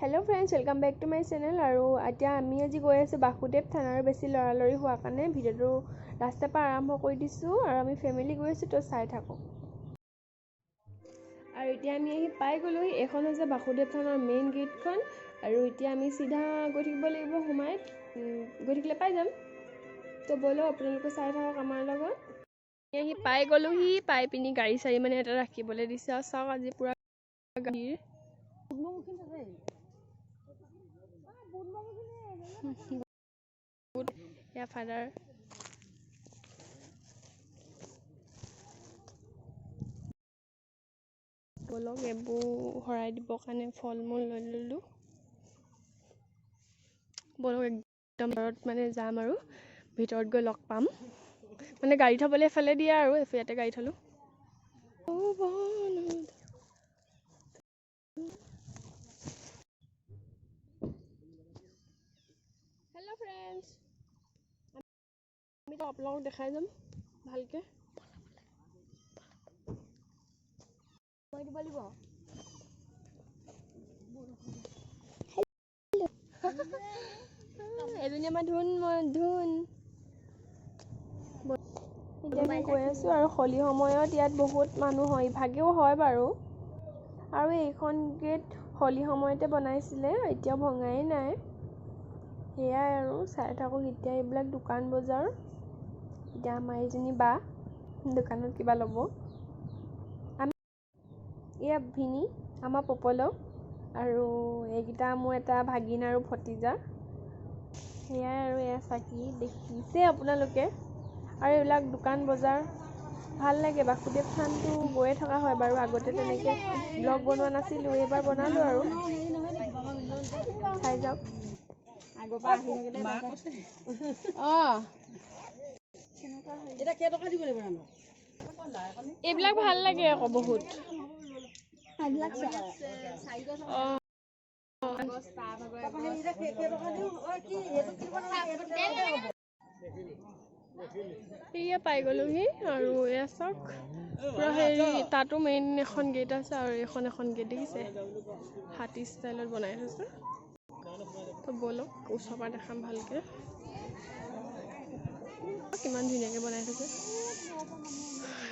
hello friends welcome back to my channel और এতিয়া আমি আজি গৈ আছো বাসুদেৱ থানাৰ বেছি লৰালৰি হোৱা কাৰণে ভিডিওটো ৰাস্তাৰ পৰা আৰম্ভ কৰি দিছো আৰু আমি ফ্যামিলি গৈ আছো তো চাই থাকো আৰু এতিয়া আমি আহি পাই গলো এখন হৈছে বাসুদেৱ থানাৰ মেইন গেটখন আৰু এতিয়া আমি সিধা গৈ থাকিব লাগিব হুমাই গৈ থাকিলে পাই যাম তো বলো আপোনালোকে চাই থাকক আমাৰ লগত আহি পাই গলোহি পাই পিনি গাড়ী চাৰি মানে এটা ৰাখিবলৈ দিছে আৰু চাওক আজি পুৰা গাড়ীৰ या फादर बोलक एबू हराई দিব কাৰণে ফল মূল লৈ ললো बोलक एकदम মানে যাম আৰু ভিতৰত গৈ লগ পাম মানে গাড়ী থবলে ফেলে দিয়া আৰু এফিয়াতে গাড়ী থলো हेलो फ्रेंड्स আমি তো আপোনালোক দেখাই যাম ভালকে মই দিব লাগিব এজনী আমাৰ ধুন এতিয়া গৈ আছো আৰু হলি সময়ত ইয়াত বহুত মানুহ হয় ভাগেও হয় বাৰু আৰু এইখন গেট হলি সময়তে বনাইছিলে এতিয়া ভঙাই নাই হেয়া আৰু চাই থাকো এতিয়া এইবিলাক দোকান বজাৰ এতিয়া মাইজনী বা দোকানত কিবা লব আমি ইয়া ভিনি আমাৰ পপল আৰু এইগিটা মোৰ এটা ভাগিন আৰু ভতিজা হেয়া আৰু এয়া চাকি দেখিছে আপোনালোকে আৰু এইবিলাক দোকান বজাৰ ভাল লাগে বাসুদেৱ থানটো গৈয়ে থকা হয় বাৰু আগতে তেনেকে ব্লগ বনোৱা নাছিলো এবাৰ বনালো আৰু চাই যাওক আগপা আহি গলে এটা কে টকা দিব লাগিব আমরা এইবিলাক ভাল লাগে আকৌ বহুত এইবিলাক ইয়া পাই গলোহি আৰু এয়া চাওক পুৰা হেৰি তাতো মেইন এখন গেট আছে আৰু এখন গেট দেখিছে হাতী ষ্টাইলত বনাই থৈছে তো বলক ওচৰৰ পৰা দেখাম ভালকে কিমান ধুনীয়াকে বনাই থৈছে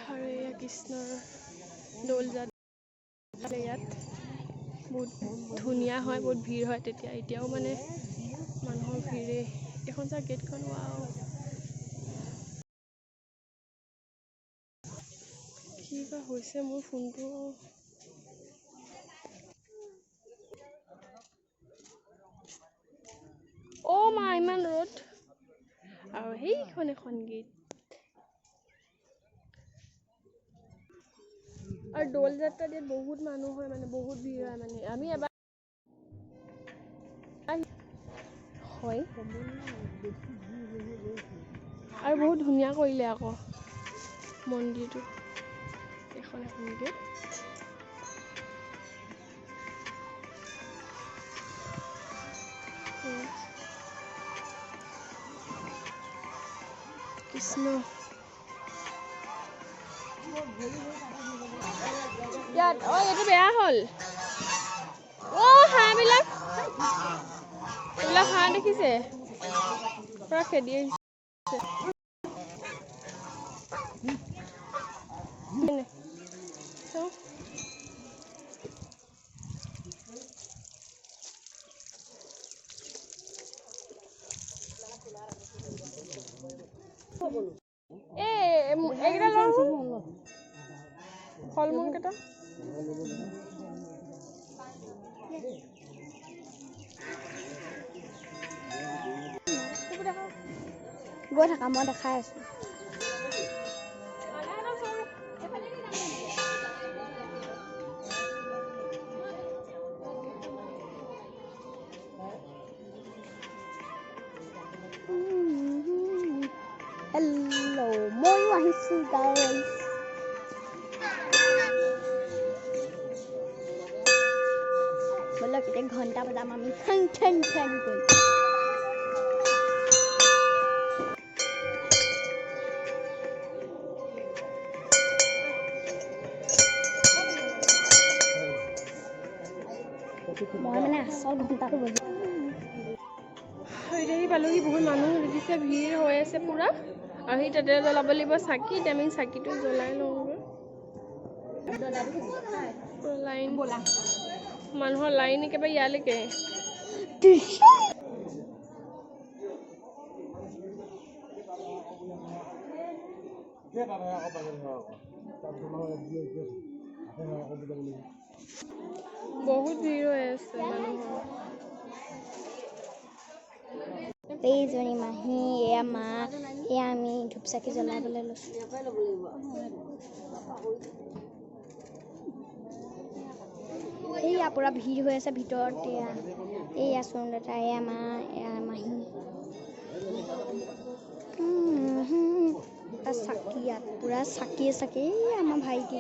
আৰু এয়া কৃষ্ণৰ দৌলজাত ইয়াত বহুত ধুনীয়া হয় বহুত ভিৰ হয় তেতিয়া এতিয়াও মানে মানুহৰ ভিৰে এখন চা গেটখন ওৱাও কি বা হৈছে মোৰ ফোনটো ও মা ইমান ৰ'দ আৰু সেইখন এখন গেট और डोल जाता है बहुत मानुह है माने बहुत भीड़ है माने आमी एबार হয় আৰু বহুত ধুনীয়া কৰিলে আকৌ মন্দিৰটো এখন গেট কৃষ্ণ ইয়াত এইটো বেয়া হল হাঁহ বিলাক হাঁহ দেখিছে পুৰা খেদি আহিছে ফল মূল কেটা গৈ থাকা মই দেখাই আছো हेलो মই আহিছো গাইস बोलो कितने घंटा बजाम আমি ঠন ঠন ঠন কই মই মানে আচল ঘণ্টাটো বজি এতিয়া পালোহি বহুত মানুহ দেখিছে ভিৰ হৈ আছে পুৰা আৰু সি তাতে জ্বলাব লাগিব চাকি এতিয়া আমি চাকিটো জ্বলাই লওঁগৈ লাইন মানুহৰ লাইন একেবাৰে ইয়ালৈকে বহুত ভিৰ হৈ আছে মানুহৰ এইজনী মাহী এয়া মা এয়া আমি ধূপ চাকি জ্বলাবলৈ লৈছোঁ এইয়া পূৰা ভিৰ হৈ আছে ভিতৰত এয়া চোনদাতা এয়া মা এয়া মাহী চাকি ইয়াত পূৰা চাকিয়ে চাকি আমাৰ ভাইটি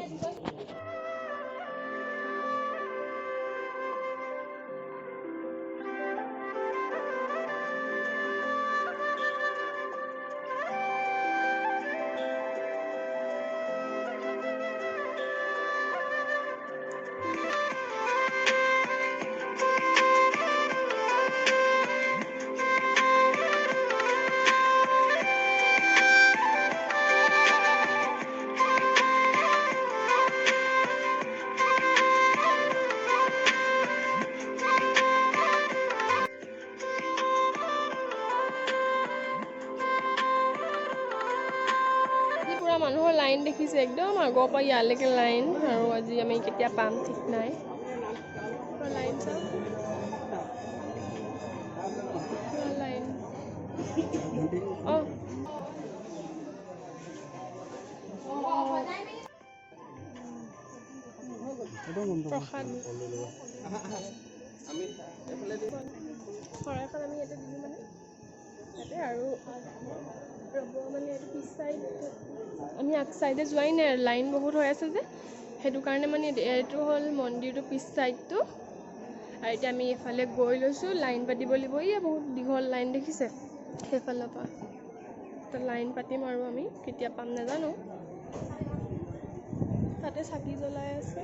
মানুহৰ লাইন দেখিছে একদম আগৰ পৰা ইয়ালৈকে লাইন আৰু আজি আমি কেতিয়া পাম ঠিক নাই লাইন চাওক লাইন প্ৰসাদ শৰাইখন আমি ইয়াতে দিলোঁ মানে ইয়াতে আৰু ৰ'ব মানে এইটো পিছ চাইড আমি আগ চাইডে যোৱাই নাই আৰু লাইন বহুত হৈ আছে যে সেইটো কাৰণে মানে এইটো হ'ল মন্দিৰটো পিছ চাইডটো আৰু এতিয়া আমি এইফালে গৈ লৈছোঁ লাইন পাতিব লাগিব ইয়া বহুত দীঘল লাইন দেখিছে সেইফালৰ পৰা লাইন পাতিম আৰু আমি কেতিয়া পাম নাজানো তাতে চাকি জ্বলাই আছে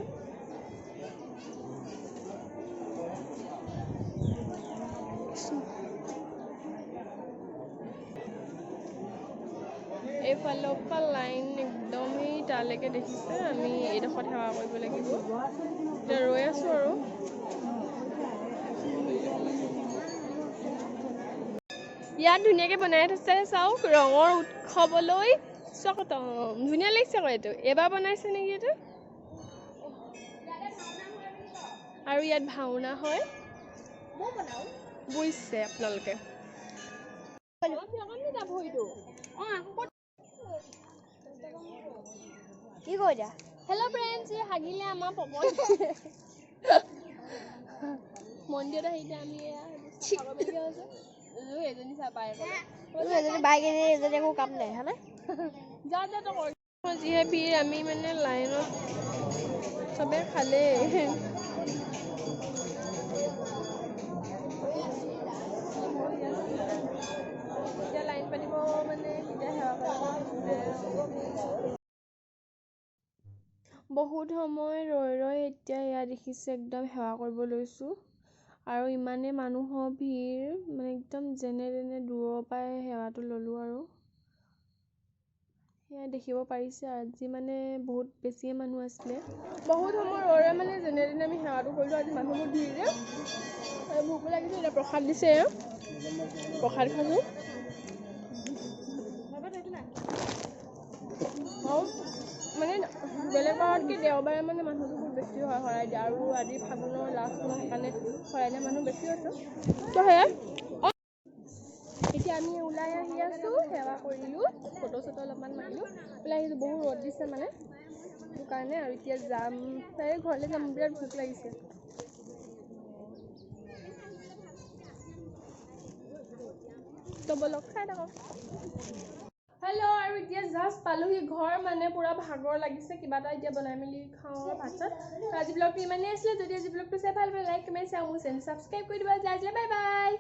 এইফালৰ পৰা লাইন একদমেই তালৈকে দেখিছে আমি এইডোখৰত সেৱা কৰিব লাগিব এতিয়া ৰৈ আছোঁ আৰু ইয়াত ধুনীয়াকৈ বনাই থৈছে চাওক ৰঙৰ উৎসৱলৈ স্বাগতম ধুনীয়া লাগিছে আকৌ এইটো এবাৰ বনাইছে নেকি এইটো আৰু ইয়াত ভাওনা হয় বুজিছে আপোনালোকে কি কৰিছা হেল্ল' ফ্ৰেণ্ডছ এই হাগিলে আমাৰ পপন মন্দিৰত আহি আমি এজনী চাপাই এজনী বাইক এজনী একো কাম নাই হয়নে যিহে ভিৰ আমি মানে লাইনত চবে খালে এতিয়া লাইন পাতিব মানে কেতিয়া সেৱা বহুত সময় ৰৈ এতিয়া ইয়াত দেখিছে একদম সেৱা কৰিব লৈছোঁ আৰু ইমানে মানুহৰ ভিৰ মানে একদম যেনে তেনে দূৰৰ পৰাই সেৱাটো ল'লোঁ আৰু সেয়া দেখিব পাৰিছে আজি মানে বহুত বেছিয়ে মানুহ আছিলে বহুত সময় ৰৈ মানে যেনে তেনে আমি সেৱাটো কৰিলোঁ আজি মানুহবোৰ ভিৰ যে ভোকো লাগিছে এতিয়া প্ৰসাদ দিছে প্ৰসাদ খালোঁ মানে বেলেগতকৈ দেওবাৰে মানে মানুহটো বহুত বেছি হয় শৰাইদেউ আৰু আজি ফাগুনৰ লাষ্ট মাহ সেইকাৰণে শৰাইদেউ মানুহ বেছি আছে তো সেয়াই এতিয়া আমি ওলাই আহি আছোঁ সেৱা কৰিলোঁ ফটো চটো অলপমান মাৰিলোঁ ওলাই আহিছোঁ বহুত ৰ'দ দিছে মানে সেইটো কাৰণে আৰু এতিয়া যাম তাই ঘৰলৈ যাম বিৰাট ভোক লাগিছে তো বলক খাই থাকক হেল্ল' আৰু এতিয়া জাষ্ট পালোহি ঘৰ মানে পুৰা ভাগৰ লাগিছে কিবা এটা এতিয়া বনাই মেলি খাওঁ ভাত চাত আজি ব্লগটো ইমানেই আছিলে যদি আজি ব্লগটো চাই ভাল পালে লাইক কমেণ্ট শ্বেয়াৰ মোৰ চেনেল ছাবস্ক্ৰাইব কৰি দিবা আজিলৈ বাই বাই